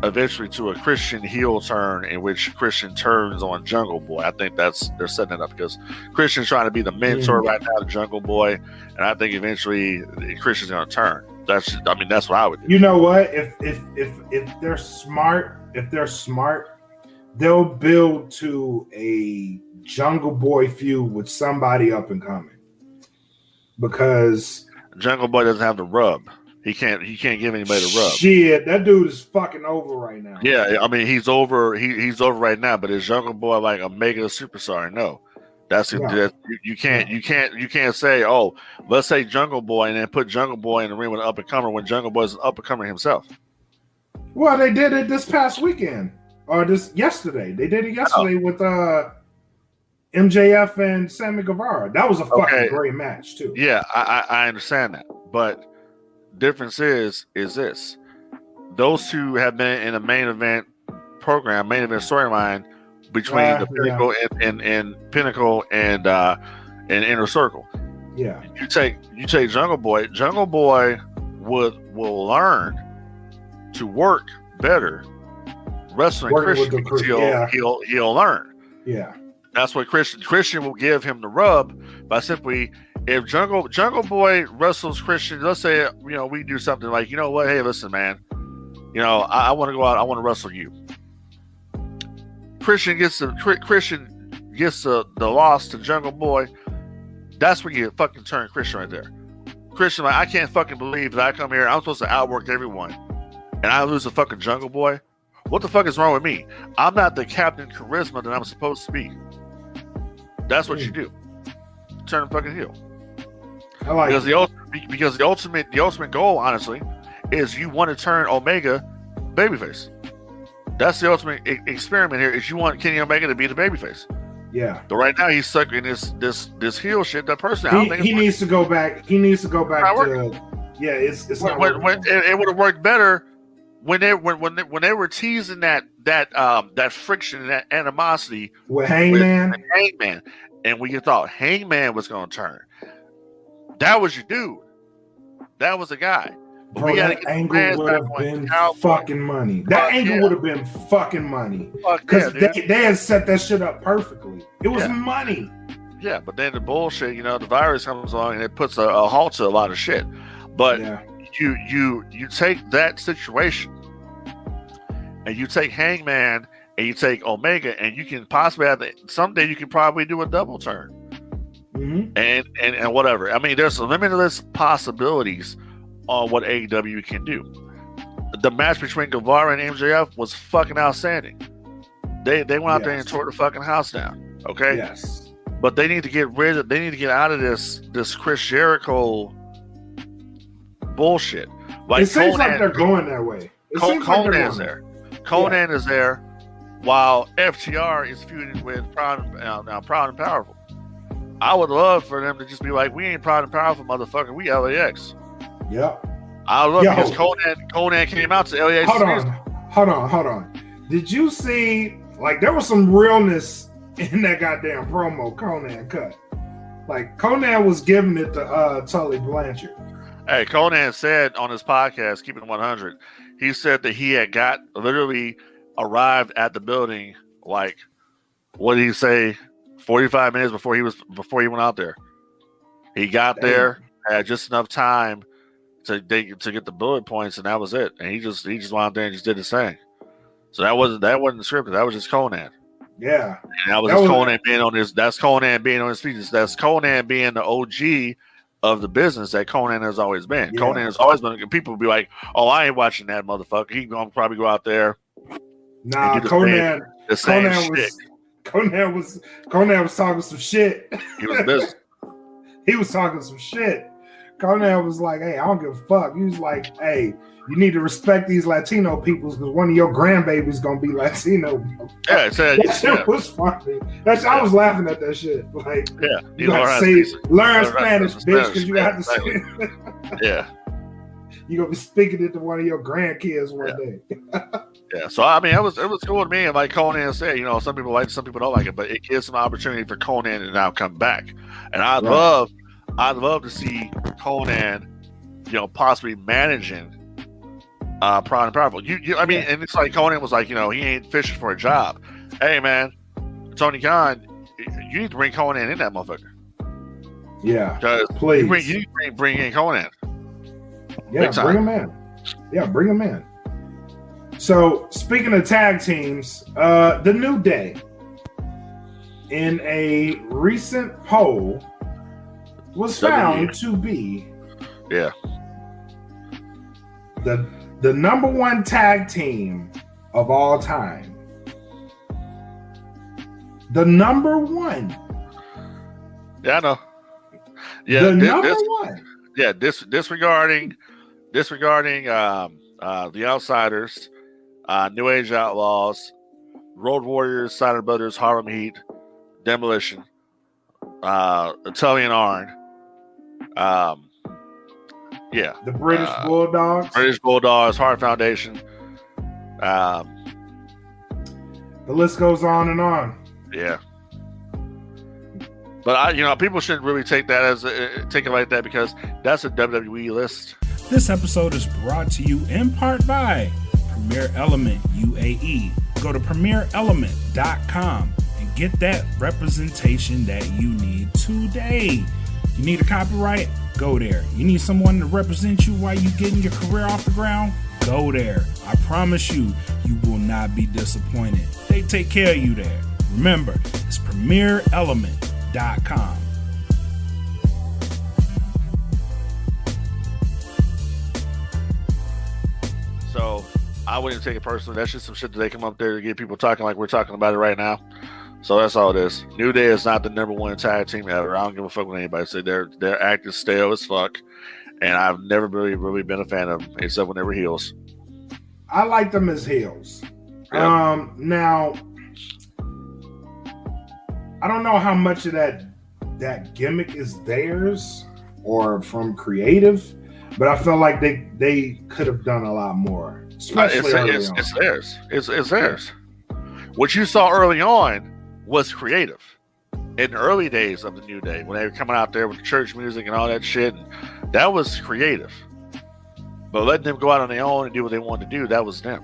to a Christian heel turn in which Christian turns on Jungle Boy. I think they're setting it up because Christian's trying to be the mentor right now to Jungle Boy, and I think eventually Christian's going to turn. That's what I would do. You know what? If they're smart, they'll build to a Jungle Boy feud with somebody up and coming. Because Jungle Boy doesn't have the rub. He can't give anybody the rub. Shit, that dude is fucking over right now. Yeah, I mean he's over. He's over right now. But is Jungle Boy like a mega superstar? No, you can't say, oh, let's say Jungle Boy and then put Jungle Boy in the ring with an up and comer when Jungle Boy is an up and comer himself. Well, they did it this past weekend or yesterday. They did it yesterday with MJF and Sammy Guevara. That was a fucking great match too. Yeah, I understand that, but difference is this: those two have been in a main event program, main event storyline between the Pinnacle and Pinnacle and Inner Circle. Yeah. You take Jungle Boy. Jungle Boy will learn to work better wrestling Christian. He'll learn. Yeah. That's what Christian will give him the rub by simply, if Jungle Boy wrestles Christian, let's say, we do something like, you know what, hey, listen, man, I want to go out, I want to wrestle you. Christian gets the loss to Jungle Boy. That's when you fucking turn Christian right there. Christian, like, I can't fucking believe that I come here, I'm supposed to outwork everyone, and I lose a fucking Jungle Boy. What the fuck is wrong with me? I'm not the Captain Charisma that I'm supposed to be. That's what you do. Turn him fucking heel. I like because the ultimate goal, honestly, is you want to turn Omega babyface. That's the ultimate experiment here. Is you want Kenny Omega to be the babyface. Yeah. But right now he's stuck in this heel shit. That person, he needs to go back. He needs to go back to. Yeah, it's not it would have worked better when they were teasing that friction and that animosity with Hangman. And when you thought Hangman was going to turn, that was your dude. That was the guy. Bro, that angle would have been fucking money. That angle would have been fucking money. Because they had set that shit up perfectly. It was money. Yeah, but then the bullshit, the virus comes along and it puts a halt to a lot of shit. But you take that situation and you take Hangman and you take Omega, and you can possibly someday you can probably do a double turn. Mm-hmm. And whatever. I mean, there's limitless possibilities on what AEW can do. The match between Guevara and MJF was fucking outstanding. They went out there and tore the fucking house down. Okay. Yes. But they need to get out of this Chris Jericho bullshit. Like, it seems like they're going that way. Conan is there, while FTR is feuding with Proud and Powerful. I would love for them to just be like, we ain't Proud and Powerful, motherfucker. We LAX. Yep. I love because Conan came out to LAX. Hold on. Did you see, like, there was some realness in that goddamn promo Conan cut? Like, Conan was giving it to Tully Blanchard. Hey, Conan said on his podcast, Keeping 100, he said that he had literally arrived at the building, like, what did he say, 45 minutes before he went out there. He got there, had just enough time to get the bullet points, and that was it. And he just went out there and just did his thing. So that wasn't scripted. That was just Conan. Yeah. And that was Conan being on his. That's Conan being on his feet. That's Conan being the OG of the business that Conan has always been. Yeah. Conan has always been. People will be like, "Oh, I ain't watching that motherfucker. He's gonna probably go out there." Nah, Conan was talking some shit. He was busy. He was talking some shit. Conan was like, "Hey, I don't give a fuck." He was like, "Hey, you need to respect these Latino peoples because one of your grandbabies gonna be Latino." Yeah, that shit was funny. I was laughing at that shit. Like, you got to learn Spanish, bitch, because you have to say. Yeah, you gonna be speaking it to one of your grandkids one day. Yeah, so I mean, it was cool to me. And like Conan said, some people like it, some people don't like it, but it gives an opportunity for Conan to now come back. And I'd love to see Conan, possibly managing Proud and Powerful. I mean, and it's like Conan was like, he ain't fishing for a job. Hey, man, Tony Khan, you need to bring Conan in that motherfucker. Yeah, please. You need to bring in Conan. Yeah, bring him in. Yeah, bring him in. So, speaking of tag teams, The New Day, in a recent poll, was found to be the number one tag team of all time. The number one. Yeah, I know. Yeah, the number one. Yeah, disregarding the Outsiders, New Age Outlaws, Road Warriors, Steiner Brothers, Harlem Heat, Demolition, Italian Arn, the British Bulldogs, Heart Foundation, The list goes on and on. Yeah. But people shouldn't really take it like that because that's a WWE list. This episode is brought to you in part by Premier Element UAE. Go to premierelement.com and get that representation that you need today. You need a copyright? Go there. You need someone to represent you while you're getting your career off the ground? Go there. I promise you, you will not be disappointed. They take care of you there. Remember, it's premierelement.com. So I wouldn't take it personally. That's just some shit that they come up there to get people talking like we're talking about it right now. So that's all it is. New Day is not the number one tag team ever. I don't give a fuck what anybody say. Their act is stale as fuck, and I've never really been a fan of them except when they were heels. I like them as heels. Yeah. Now, I don't know how much of that gimmick is theirs or from creative, but I feel like they could have done a lot more. Especially it's theirs. It's theirs. What you saw early on was creative. In the early days of the New Day, when they were coming out there with the church music and all that shit, that was creative. But letting them go out on their own and do what they wanted to do, that was them.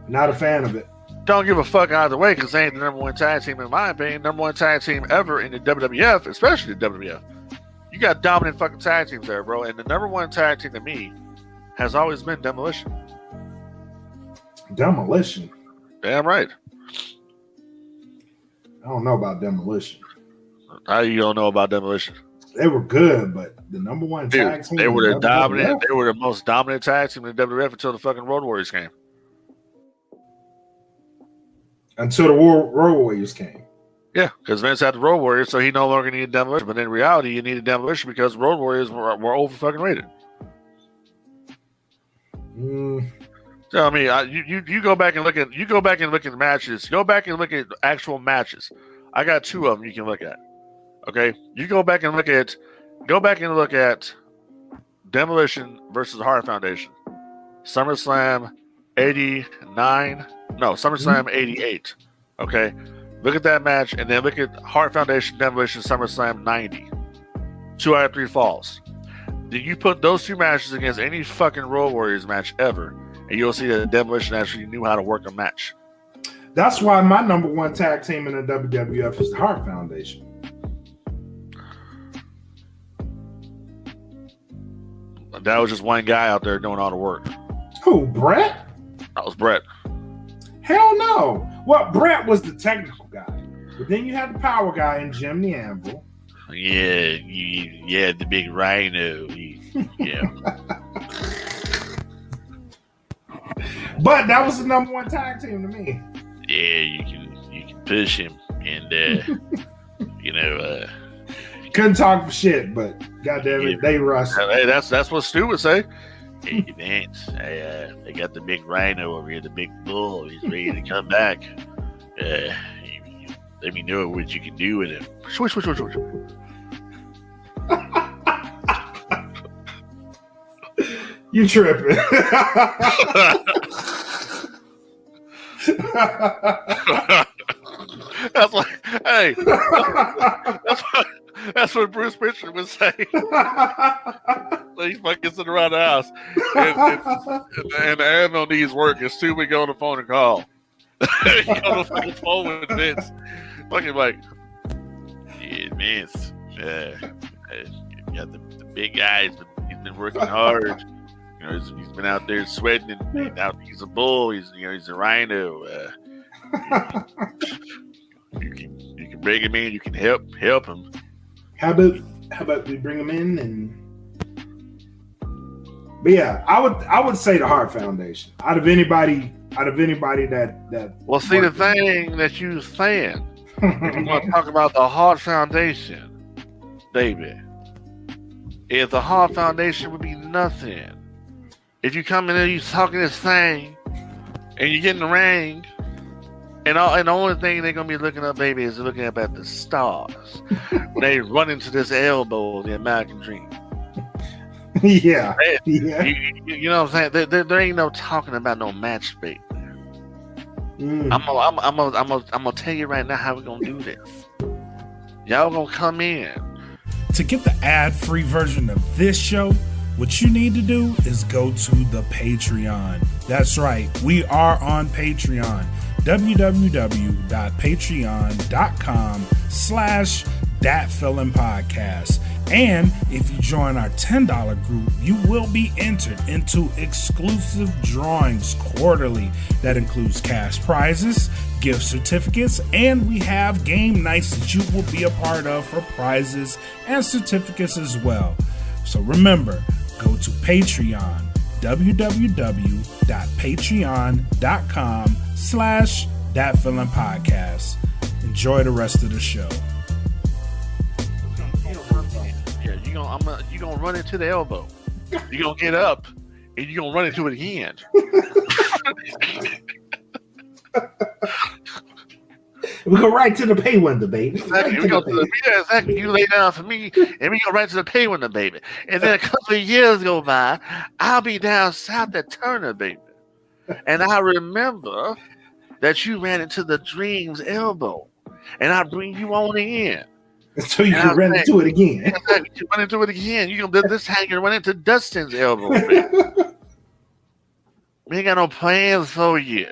Not a fan of it. Don't give a fuck either way because they ain't the number one tag team, in my opinion. Number one tag team ever in the WWF, especially the WWF. You got dominant fucking tag teams there, bro. And the number one tag team to me has always been Demolition. Demolition? Damn right. I don't know about Demolition. How you don't know about Demolition? They were good, but the number one tag team. They were the dominant. They were the most dominant tag team in the WWF until the fucking Road Warriors came. Until the Road Warriors came. Yeah, because Vince had the Road Warriors, so he no longer needed Demolition. But in reality, you needed Demolition because Road Warriors were over fucking rated. So I mean, you go back and look at the matches. Go back and look at actual matches. I got two of them you can look at. Okay, you go back and look at Demolition versus the Hart Foundation. SummerSlam 89. No, SummerSlam 88. Okay, look at that match and then look at Hart Foundation Demolition SummerSlam 90. 2 out of 3 falls. Then you put those two matches against any fucking Road Warriors match ever, and you'll see that Demolition actually knew how to work a match. That's why my number one tag team in the WWF is the Hart Foundation. That was just one guy out there doing all the work. Who, Brett? That was Brett. Hell no. Well, Brett was the technical guy. But then you had the power guy in Jim the Anvil. Yeah, the big rhino. Yeah. But that was the number one tag team to me. Yeah, you can push him and couldn't talk for shit, but goddamn it, they wrestled. Hey, that's what Stu would say. Hey, Vance, they got the big rhino over here, the big bull. He's ready to come back. Let me know what you can do with him. Swish. You tripping. That's like, hey, that's what Bruce Prichard would say. So he's fucking sitting around the house, and the admiral needs work. And Stu would get on the phone and call. He got on the fucking phone with Vince, fucking like, yeah, Vince, you got the big guy. He's been working hard. He's been out there sweating, and now he's a bull. He's a rhino. You can bring him in. You can help him. How about we bring him in and? But yeah, I would say the Hart Foundation. Out of anybody that. Well, see, the thing that you're saying, if you want to talk about the Hart Foundation, baby, if the Hart Foundation would be nothing. If you come in there, you talking this thing, and you get in the ring, and the only thing they're gonna be looking up, baby, is looking up at the stars. They run into this elbow, the American Dream. Yeah. You know what I'm saying? There ain't no talking about no match, baby. I'm gonna tell you right now how we're gonna do this. Y'all gonna come in. To get the ad-free version of this show, what you need to do is go to the Patreon. That's right, we are on Patreon. www.patreon.com/thatfeelinpodcast. And if you join our $10 group, you will be entered into exclusive drawings quarterly. That includes cash prizes, gift certificates, and we have game nights that you will be a part of for prizes and certificates as well. So remember, go to Patreon, www.patreon.com/thatfeelinpodcast. Enjoy the rest of the show. You gonna run into the elbow. You gonna get up and you gonna run into it again. We go right to the pay window, baby. Exactly. Exactly. You lay down for me, and we go right to the pay window, baby. And then a couple of years go by, I'll be down south at Turner, baby. And I remember that you ran into the Dream's elbow, and I bring you on in. So you can run into it again. You run into it again. You can this time you run into Dustin's elbow. Baby. We ain't got no plans for you.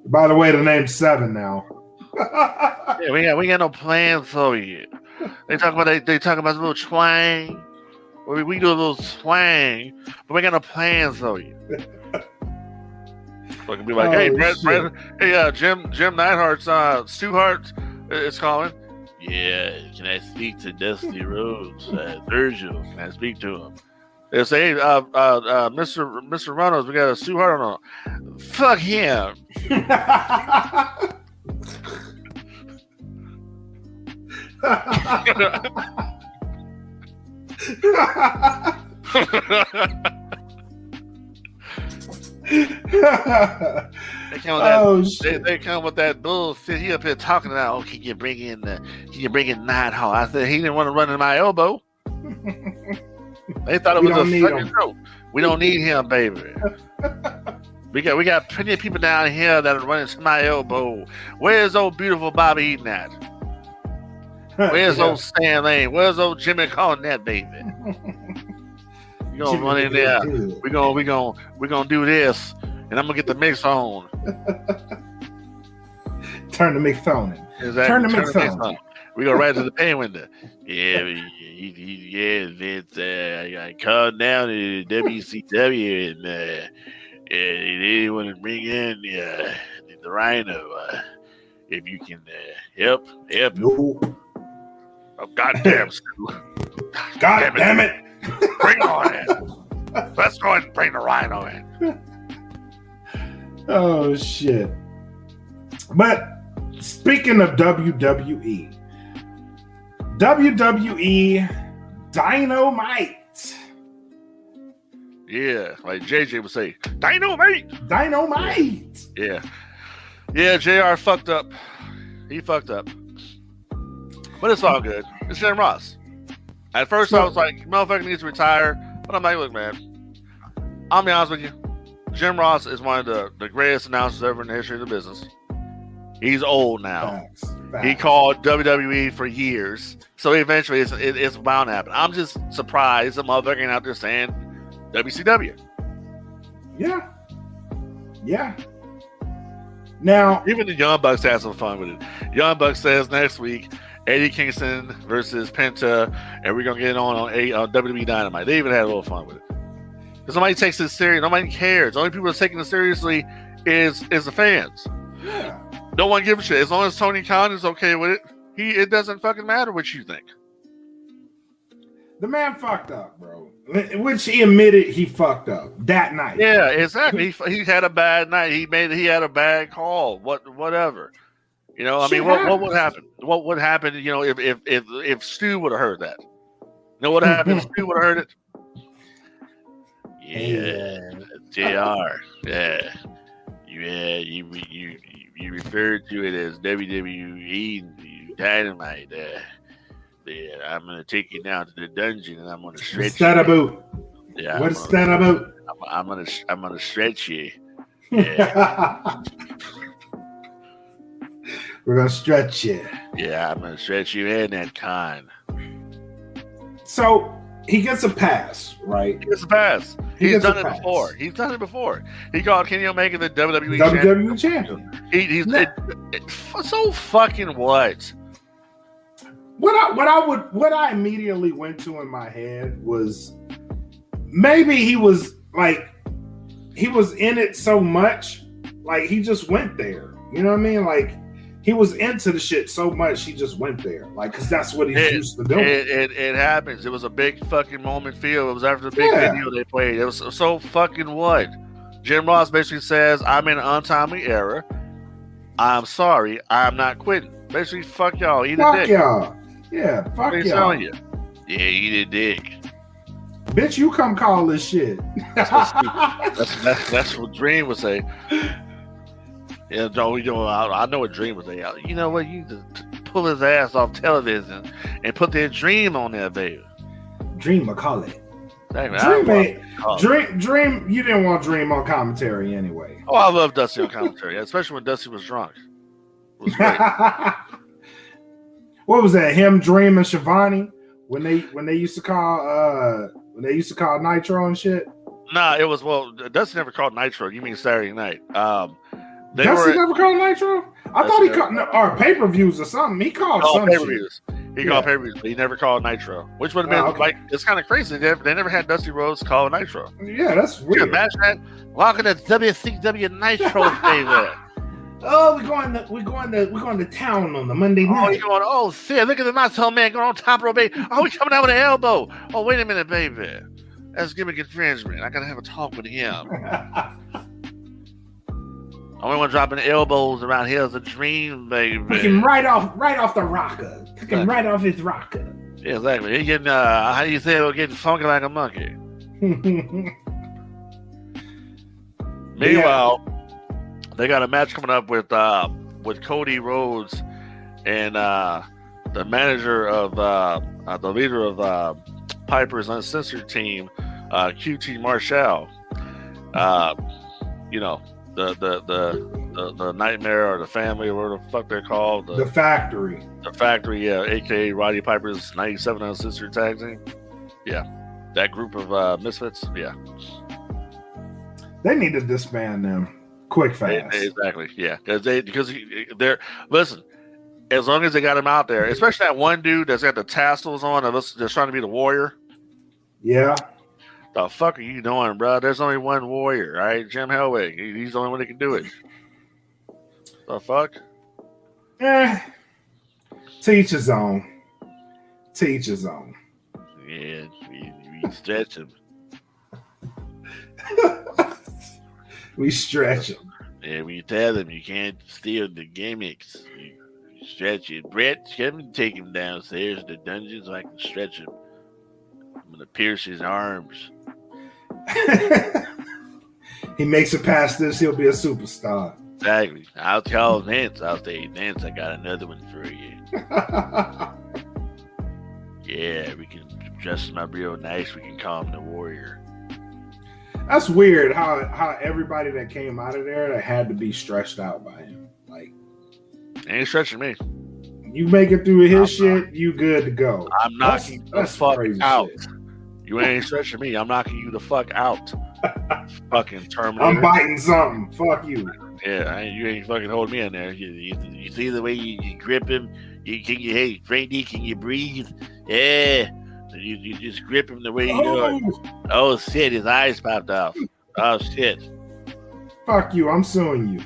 By the way, the name's 7 now. Yeah, we got no plans for you. They talk about they talk about a little twang. We do a little twang, but we got no plans for you. So I can be like, hey, Jim Neidhart's Stu Hart is calling. Yeah, can I speak to Dusty Rhodes? Virgil, can I speak to him? They say, Mr. Reynolds, we got a Stu Hart on. Fuck him. They come with that bullshit. He up here talking about, can you bring in Nighthawk? I said he didn't want to run in my elbow. They thought it was a fucking joke. We don't need him, baby. We got plenty of people down here that are running to my elbow. Where's old beautiful Bobby Eaton at? Where's old Stan Lane? Where's old Jimmy Cornette, baby? We gonna run in there. We gonna do this, and I'm gonna get the mix on. Turn the mix on. Exactly. Turn the mix on. We go right to the pay window. Yeah, Vince. I called down to WCW and they want to bring in the Rhino. If you can help. No. Oh, goddamn, Stu. God damn it. Bring on in. Let's go ahead and bring the Rhino in. Oh, shit. But speaking of WWE Dynamite. Yeah, like JJ would say, Dynamite. Yeah. Yeah, JR fucked up. He fucked up. But it's all good. It's Jim Ross. At first, I was like, motherfucker needs to retire. But I'm like, look, man, I'll be honest with you. Jim Ross is one of the greatest announcers ever in the history of the business. He's old now. Facts. He called WWE for years. So eventually, it's bound to happen. I'm just surprised the motherfucker ain't out there saying WCW. Yeah. Now, even the Young Bucks had some fun with it. Young Bucks says next week, Eddie Kingston versus Penta, and we're gonna get on WWE Dynamite. They even had a little fun with it. Because nobody takes it serious. Nobody cares. The only people that's taking it seriously is the fans. Yeah. No one gives a shit. As long as Tony Khan is okay with it, it doesn't fucking matter what you think. The man fucked up, bro. Which he admitted he fucked up that night. Yeah, exactly. He had a bad night. He had a bad call. Whatever. You know, I mean, what would happen? What would happen? You know, if Stu would have heard that? You know what happened? If Stu would have heard it. Yeah, JR. Yeah. You referred to it as WWE Dynamite. I'm gonna take you down to the dungeon and I'm gonna stretch you. What's that about? Yeah. What's that about? I'm gonna stretch you. Yeah. We're gonna stretch you. Yeah, I'm gonna stretch you in that con. So he gets a pass, right? He gets a pass. He's done it before. He's done it before. He called Kenny Omega the WWE champion. He's so fucking what? What I immediately went to in my head was maybe he was in it so much, like he just went there. You know what I mean? Like he was into the shit so much he just went there, like because that's what he's used to doing. It happens. It was a big fucking moment feel. It was after the big video they played. It was so fucking what? Jim Ross basically says, "I'm in an untimely era. I'm sorry. I'm not quitting." Basically, fuck y'all. Eat a dick. Y'all. Yeah, fuck y'all. You. Yeah, eat a dick. Bitch, you come call this shit. That's what Dream would say. Yeah, I know what Dream would say. You know what? You just pull his ass off television and put that Dream on there, baby. Dream McCauley. Exactly. Dream. You didn't want Dream on commentary anyway. Oh, I love Dusty on commentary, especially when Dusty was drunk. It was great. What was that? Him, Dream, and Shivani when they used to call Nitro and shit. Nah, it was Dusty never called Nitro. You mean Saturday Night? Dusty never called Nitro. I thought he called or pay-per-views or something. He called some pay-per-views. He called pay-per-views, but he never called Nitro, which would have been like it's kind of crazy. They never had Dusty Rhodes call Nitro. Yeah, that's weird. Can you imagine that? Welcome to WCW Nitro, baby. Oh, we're going to town on the Monday night. Oh, shit, look at the Macho Man going on top rope, baby. Oh, he's coming out with an elbow. Oh, wait a minute, baby. That's gimmick infringement. I gotta have a talk with him. Only one dropping elbows around here is a Dream, baby. Took him right off the rocker. Took him right off his rocker. Yeah, exactly. He getting how do you say it? Getting funky like a monkey. Meanwhile, they got a match coming up with Cody Rhodes and the manager of the leader of Piper's Uncensored team, QT Marshall. You know, the Nightmare or the Family or whatever the fuck they're called. The Factory. The Factory, yeah, aka Roddy Piper's 97 Uncensored tag team. Yeah, that group of misfits. Yeah, they need to disband them. Quick, fast. Exactly. Yeah, because they're listen. As long as they got him out there, especially that one dude that's got the tassels on, that's trying to be the warrior. Yeah. The fuck are you doing, bro? There's only one warrior, right? Jim Hellwig. He's the only one that can do it. The fuck? Teach his own. Teach his own. Yeah, we stretch him. We stretch him. Yeah, when you tell them you can't steal the gimmicks, you stretch it. Brett, come and take him downstairs to the dungeon so I can stretch him. I'm gonna pierce his arms. He makes it past this, he'll be a superstar. Exactly. I'll call Vince. I'll say, Vince, I got another one for you. Yeah, we can dress him up real nice. We can call him the Warrior. That's weird how everybody that came out of there that had to be stretched out by him. Like, ain't stretching me. You make it through his shit, you good to go. I'm knocking the fuck out. Shit. You ain't stretching me. I'm knocking you the fuck out. Fucking Terminator. I'm biting something. Fuck you. Yeah, you ain't fucking holding me in there. You see the way you grip him? Hey, Frank Dee, can you breathe? Yeah. You just grip him the way you do it. Oh, shit, his eyes popped off. Oh, shit. Fuck you. I'm suing you.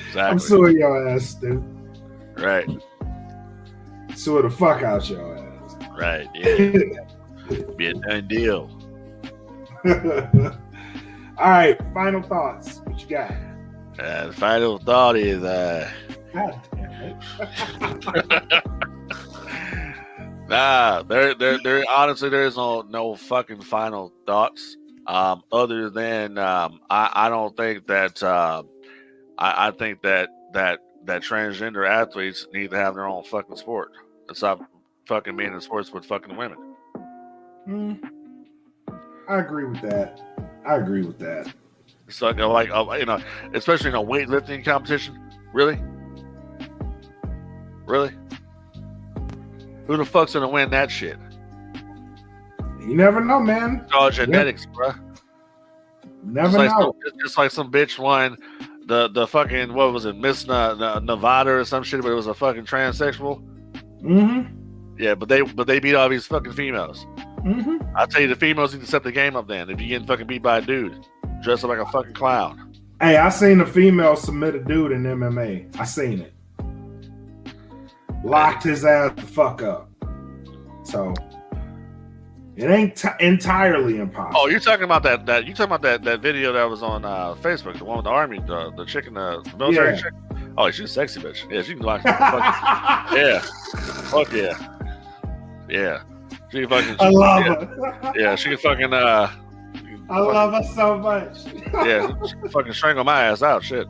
Exactly. I'm suing your ass, dude. Right. Sue the fuck out your ass. Right, yeah. Be a done deal. All right, final thoughts. What you got? The final thought is God damn it. Nah, there honestly there's no fucking final thoughts. Other than I don't think that I think that transgender athletes need to have their own fucking sport and stop fucking being in sports with fucking women. I agree with that. So like especially in a weightlifting competition. Really? Who the fuck's gonna win that shit? You never know, man. It's all genetics, bro. Never know. Just like some bitch won the fucking, what was it, Miss Nevada or some shit, but it was a fucking transsexual. Mm-hmm. Yeah, but they beat all these fucking females. Mm-hmm. I tell you, the females need to set the game up then. If you getting fucking beat by a dude, dressed up like a fucking clown. Hey, I seen a female submit a dude in MMA. I seen it. Locked his ass the fuck up. So it ain't entirely impossible. Oh, you're talking about that? You talking about that video that was on Facebook? The one with the army, the chicken, the military chick. Oh, she's a sexy bitch. Yeah, she can watch. Yeah, fuck yeah, yeah. She can fucking. I love her. Yeah, she can fucking. I love her so much. Yeah, she can fucking strangle my ass out. Shit.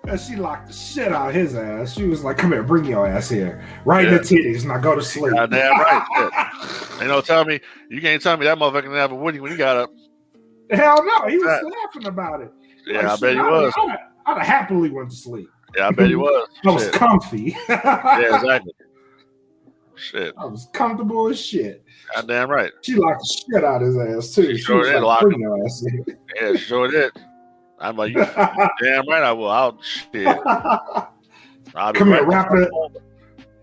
And she locked the shit out of his ass. She was like, "Come here, bring your ass here, right in the titties, now go to sleep." Damn right. Shit. You can't tell me that motherfucker didn't have a woody when he got up. Hell no, he was laughing about it. Yeah, like, I bet he was. I'd have happily went to sleep. Yeah, I bet he was. I was comfy. Yeah, exactly. Shit. I was comfortable as shit. Goddamn right. She locked the shit out of his ass too. She sure did. Like, bring your ass in. Yeah, she sure did. I'm like, you damn right I will. I'll shit. I'll Come here, wrap it.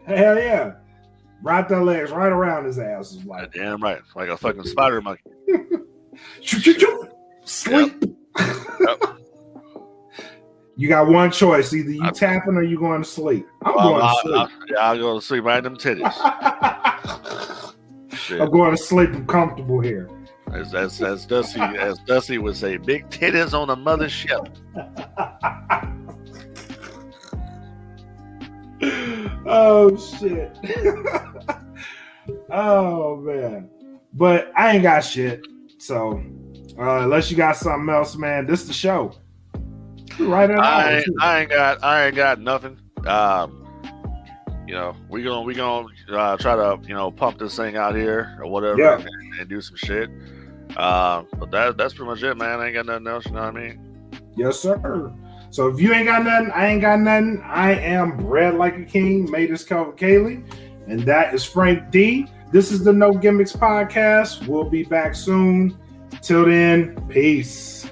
Hell yeah. Wrap their legs right around his ass. Like, damn right. Like a fucking spider monkey. Sleep. Yep. You got one choice. Either you tapping or you going to sleep. I'm going to sleep. I'll go to sleep right in them titties. I'm going to sleep. I'm comfortable here. As Dusty would say, big titties on a mothership. Oh shit. Oh man. But I ain't got shit. So unless you got something else, man, this the show. Right. I ain't got nothing. We gonna try to pump this thing out here or whatever and do some shit. But that's pretty much it, man. I ain't got nothing else. You know what I mean? Yes, sir. So if you ain't got nothing, I ain't got nothing. I am bred like a king. Made this Calvin Kaylee, and that is Frank Dee. This is the No Gimmicks podcast. We'll be back soon. Till then, peace.